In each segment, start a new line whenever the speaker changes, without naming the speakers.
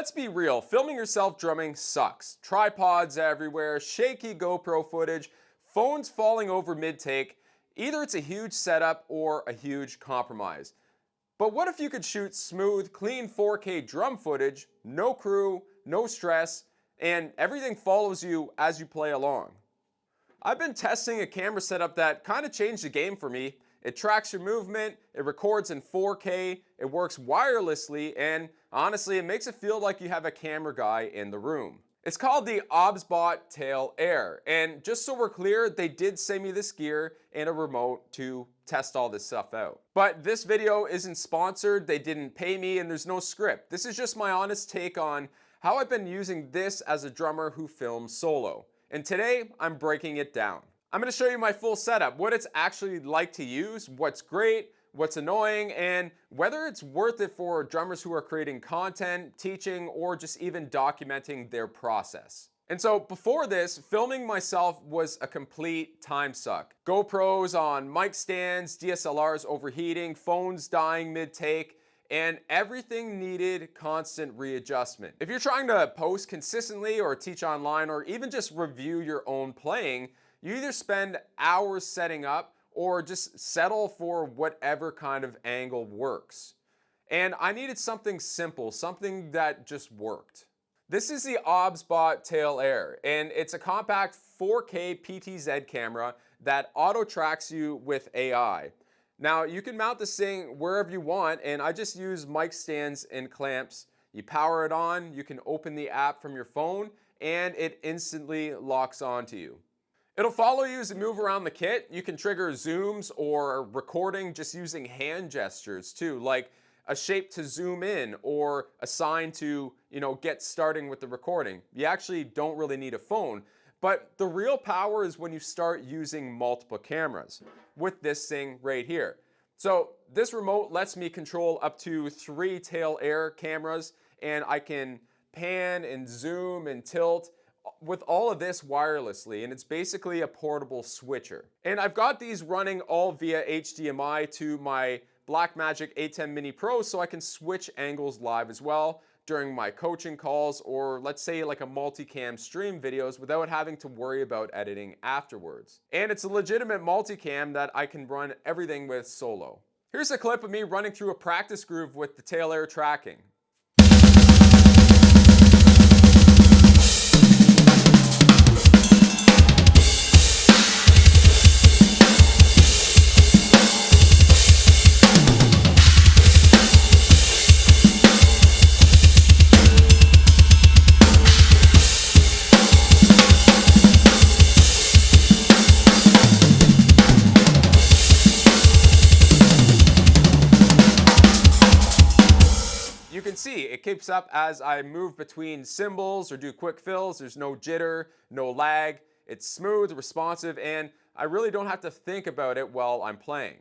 Let's be real, filming yourself drumming sucks. Tripods everywhere, shaky GoPro footage, phones falling over mid-take. Either it's a huge setup or a huge compromise. But what if you could shoot smooth, clean 4K drum footage, no crew, no stress, and everything follows you as you play along? I've been testing a camera setup that kind of changed the game for me. It tracks your movement, it records in 4K, it works wirelessly, and honestly, it makes it feel like you have a camera guy in the room. It's called the OBSBOT Tail Air, and just so we're clear, they did send me this gear and a remote to test all this stuff out. But this video isn't sponsored, they didn't pay me, and there's no script. This is just my honest take on how I've been using this as a drummer who films solo. And today, I'm breaking it down. I'm going to show you my full setup, what it's actually like to use, what's great, what's annoying, and whether it's worth it for drummers who are creating content, teaching, or just even documenting their process. And so before this, filming myself was a complete time suck. GoPros on mic stands, DSLRs overheating, phones dying mid-take, and everything needed constant readjustment. If you're trying to post consistently or teach online or even just review your own playing, you either spend hours setting up or just settle for whatever kind of angle works. And I needed something simple, something that just worked. This is the OBSBOT Tail Air, and it's a compact 4K PTZ camera that auto tracks you with AI. Now, you can mount this thing wherever you want, and I just use mic stands and clamps. You power it on, you can open the app from your phone, and it instantly locks onto you. It'll follow you as you move around the kit. You can trigger zooms or recording just using hand gestures too, like a shape to zoom in or a sign to, get starting with the recording. You actually don't really need a phone. But the real power is when you start using multiple cameras with this thing right here. So this remote lets me control up to 3 Tail Air cameras, and I can pan and zoom and tilt with all of this wirelessly, and it's basically a portable switcher. And I've got these running all via HDMI to my Blackmagic A10 Mini Pro, so I can switch angles live as well during my coaching calls, or let's say like a multicam stream videos without having to worry about editing afterwards. And it's a legitimate multicam that I can run everything with solo. Here's a clip of me running through a practice groove with the Tail Air tracking. You can see it keeps up as I move between cymbals or do quick fills. There's no jitter, no lag. It's smooth, responsive, and I really don't have to think about it while I'm playing.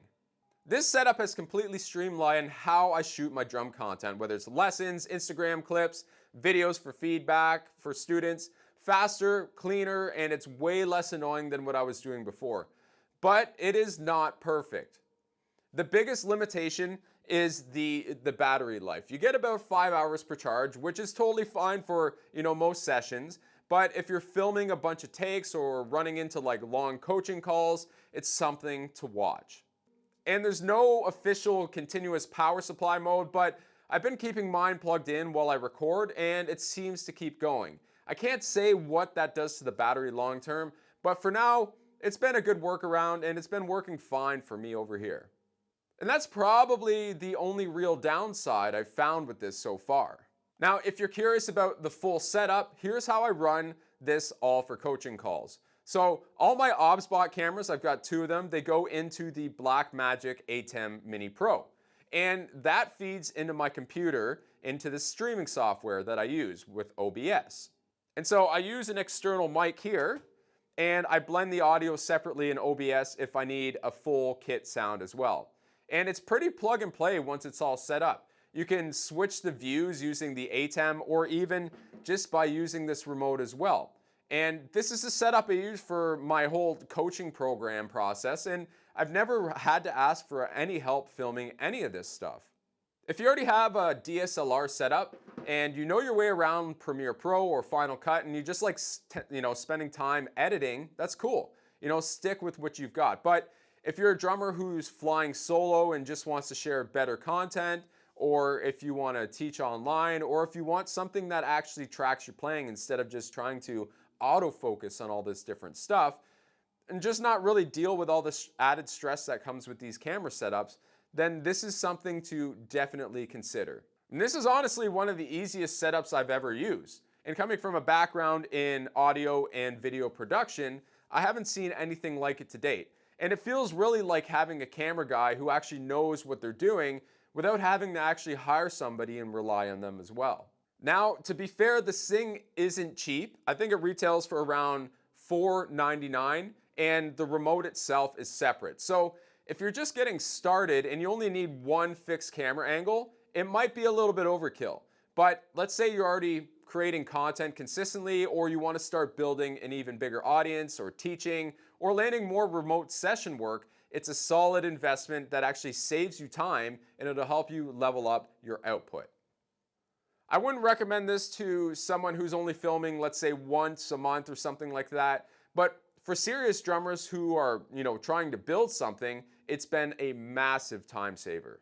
This setup has completely streamlined how I shoot my drum content, whether it's lessons, Instagram clips, videos for feedback for students. Faster, cleaner, and it's way less annoying than what I was doing before. But it is not perfect. The biggest limitation is the battery life. You get about 5 hours per charge, which is totally fine for, most sessions. But if you're filming a bunch of takes or running into like long coaching calls, it's something to watch. And there's no official continuous power supply mode, but I've been keeping mine plugged in while I record, and it seems to keep going. I can't say what that does to the battery long term, but for now, it's been a good workaround, and it's been working fine for me over here. And that's probably the only real downside I've found with this so far. Now, if you're curious about the full setup, here's how I run this all for coaching calls. So all my OBSBOT cameras, I've got 2 of them, they go into the Blackmagic A10 Mini Pro. And that feeds into my computer, into the streaming software that I use with OBS. And so I use an external mic here, and I blend the audio separately in OBS if I need a full kit sound as well. And it's pretty plug and play once it's all set up. You can switch the views using the ATEM or even just by using this remote as well. And this is the setup I use for my whole coaching program process, and I've never had to ask for any help filming any of this stuff. If you already have a DSLR setup and you know your way around Premiere Pro or Final Cut and you just like spending time editing, that's cool. Stick with what you've got. But if you're a drummer who's flying solo and just wants to share better content, or if you want to teach online, or if you want something that actually tracks your playing instead of just trying to autofocus on all this different stuff and just not really deal with all this added stress that comes with these camera setups, then this is something to definitely consider. And this is honestly one of the easiest setups I've ever used. And coming from a background in audio and video production, I haven't seen anything like it to date. And it feels really like having a camera guy who actually knows what they're doing without having to actually hire somebody and rely on them as well. Now, to be fair, this thing isn't cheap. I think it retails for around $4.99, and the remote itself is separate. So if you're just getting started and you only need one fixed camera angle, it might be a little bit overkill. But let's say you're already creating content consistently, or you want to start building an even bigger audience, or teaching, or landing more remote session work, it's a solid investment that actually saves you time and it'll help you level up your output. I wouldn't recommend this to someone who's only filming, let's say, once a month or something like that. But for serious drummers who are, trying to build something, it's been a massive time saver.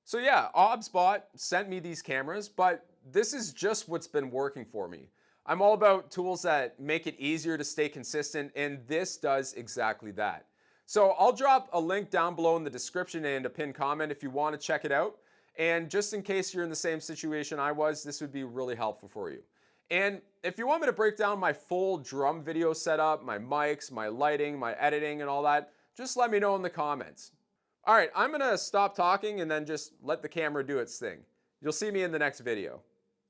So yeah, OBSBOT sent me these cameras, but this is just what's been working for me. I'm all about tools that make it easier to stay consistent, and this does exactly that. So I'll drop a link down below in the description and a pinned comment if you want to check it out. And just in case you're in the same situation I was, this would be really helpful for you. And if you want me to break down my full drum video setup, my mics, my lighting, my editing, and all that, just let me know in the comments. All right, I'm gonna stop talking and then just let the camera do its thing. You'll see me in the next video.